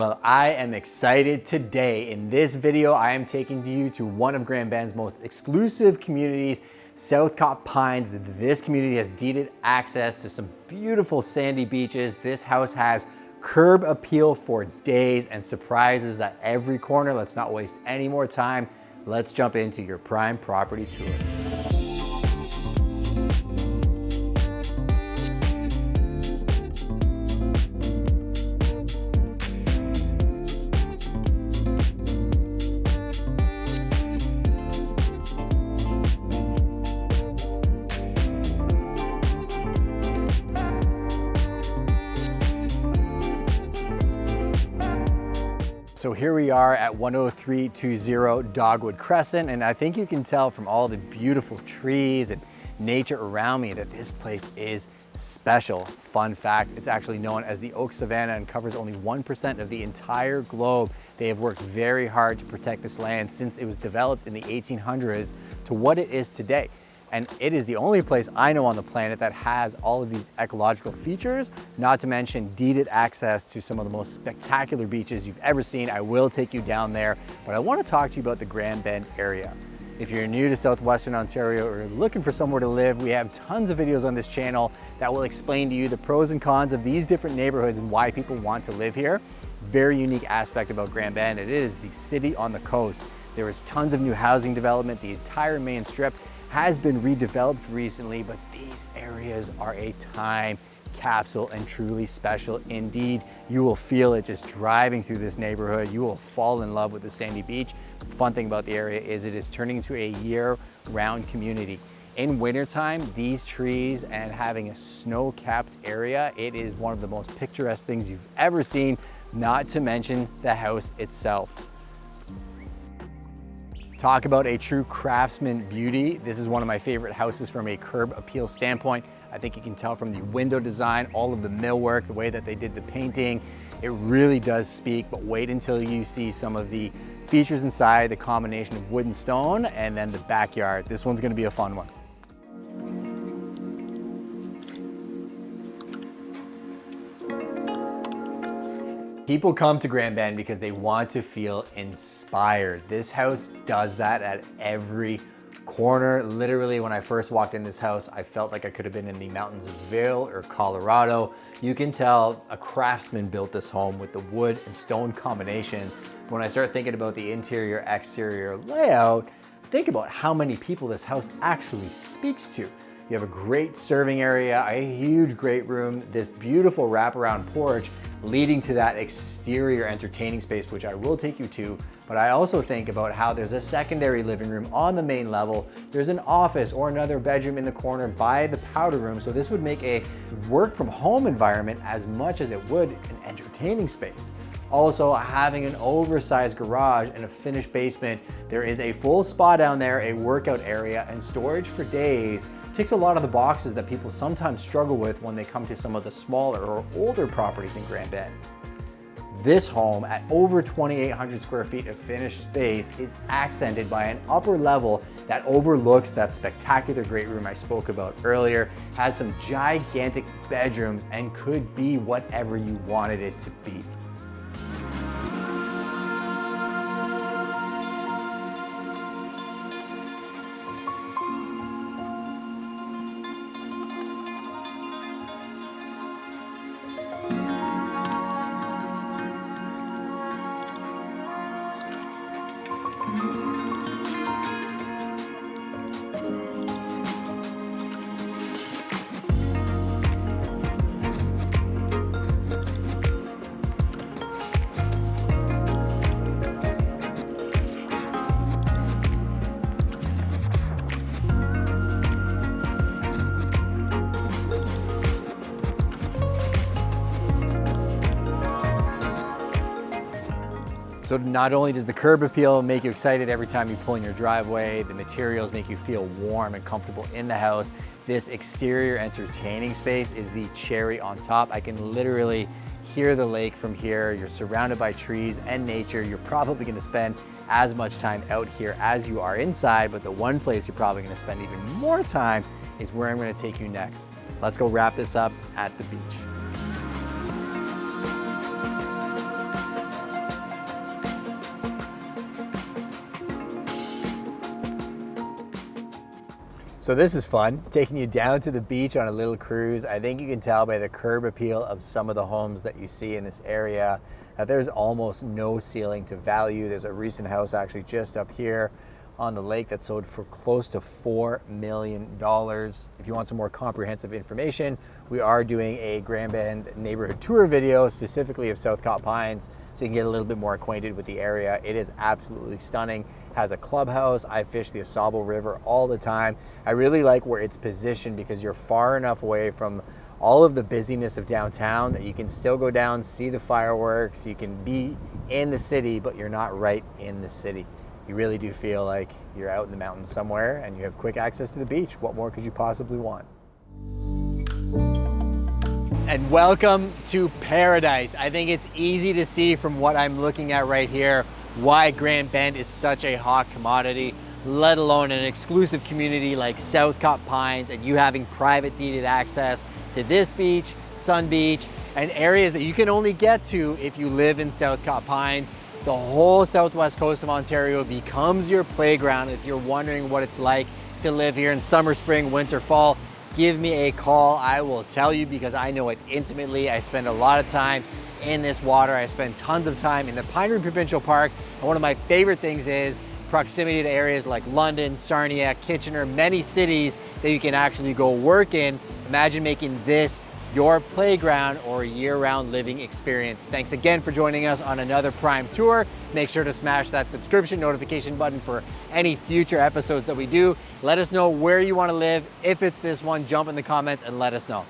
Well, I am excited today. In this video, I am taking you to one of Grand Bend's most exclusive communities, Southcott Pines. This community has deeded access to some beautiful sandy beaches. This house has curb appeal for days and surprises at every corner. Let's not waste any more time. Let's jump into your prime property tour. So here we are at 10320 Dogwood Crescent, and I think you can tell from all the beautiful trees and nature around me that this place is special. Fun fact, it's actually known as the Oak Savanna and covers only 1% of the entire globe. They have worked very hard to protect this land since it was developed in the 1800s to what it is today. And it is the only place I know on the planet that has all of these ecological features, not to mention deeded access to some of the most spectacular beaches you've ever seen. I will take you down there, but I want to talk to you about the Grand Bend area. If you're new to Southwestern Ontario or looking for somewhere to live, we have tons of videos on this channel that will explain to you the pros and cons of these different neighborhoods and why people want to live here. Very unique aspect about Grand Bend. It is the city on the coast. There is tons of new housing development. The entire main strip has been redeveloped recently, but these areas are a time capsule and truly special indeed. You will feel it just driving through this neighborhood. You will fall in love with the sandy beach. The fun thing about the area is it is turning into a year-round community. In wintertime, these trees and having a snow-capped area, it is one of the most picturesque things you've ever seen, not to mention the house itself. Talk about a true craftsman beauty. This is one of my favorite houses from a curb appeal standpoint. I think you can tell from the window design, all of the millwork, the way that they did the painting. It really does speak, but wait until you see some of the features inside, the combination of wood and stone, and then the backyard. This one's gonna be a fun one. People come to Grand Bend because they want to feel inspired. This house does that at every corner. Literally, when I first walked in this house, I felt like I could have been in the mountains of Vail or Colorado. You can tell a craftsman built this home with the wood and stone combinations. When I start thinking about the interior, exterior layout, think about how many people this house actually speaks to. You have a great serving area, a huge great room, this beautiful wraparound porch leading to that exterior entertaining space, which I will take you to. But I also think about how there's a secondary living room on the main level. There's an office or another bedroom in the corner by the powder room. So this would make a work from home environment as much as it would an entertaining space. Also, having an oversized garage and a finished basement, there is a full spa down there, a workout area, and storage for days. Ticks a lot of the boxes that people sometimes struggle with when they come to some of the smaller or older properties in Grand Bend. This home at over 2,800 square feet of finished space is accented by an upper level that overlooks that spectacular great room I spoke about earlier, has some gigantic bedrooms, and could be whatever you wanted it to be. So not only does the curb appeal make you excited every time you pull in your driveway, the materials make you feel warm and comfortable in the house. This exterior entertaining space is the cherry on top. I can literally hear the lake from here. You're surrounded by trees and nature. You're probably gonna spend as much time out here as you are inside, but the one place you're probably gonna spend even more time is where I'm gonna take you next. Let's go wrap this up at the beach. So this is fun, taking you down to the beach on a little cruise. I think you can tell by the curb appeal of some of the homes that you see in this area that there's almost no ceiling to value. There's a recent house actually just up here on the lake that sold for close to $4 million. If you want some more comprehensive information, we are doing a Grand Bend neighborhood tour video specifically of Southcott Pines, so you can get a little bit more acquainted with the area. It is absolutely stunning. Has a clubhouse. I fish the Osable River all the time. I really like where it's positioned because you're far enough away from all of the busyness of downtown that you can still go down, see the fireworks, you can be in the city, but you're not right in the city. You really do feel like you're out in the mountains somewhere and you have quick access to the beach. What more could you possibly want? And welcome to paradise. I think it's easy to see from what I'm looking at right here why Grand Bend is such a hot commodity, let alone an exclusive community like Southcott Pines and you having private deeded access to this beach, Sun Beach, and areas that you can only get to if you live in Southcott Pines. The whole southwest coast of Ontario becomes your playground. If you're wondering what it's like to live here in summer, spring, winter, fall, give me a call. I will tell you because I know it intimately. I spend a lot of time in this water. I spend tons of time in the Pine Ridge Provincial Park. And one of my favorite things is proximity to areas like London, Sarnia, Kitchener, many cities that you can actually go work in. Imagine making this your playground or year-round living experience. Thanks again for joining us on another Prime Tour. Make sure to smash that subscription notification button for any future episodes that we do. Let us know where you want to live. If it's this one, jump in the comments and let us know.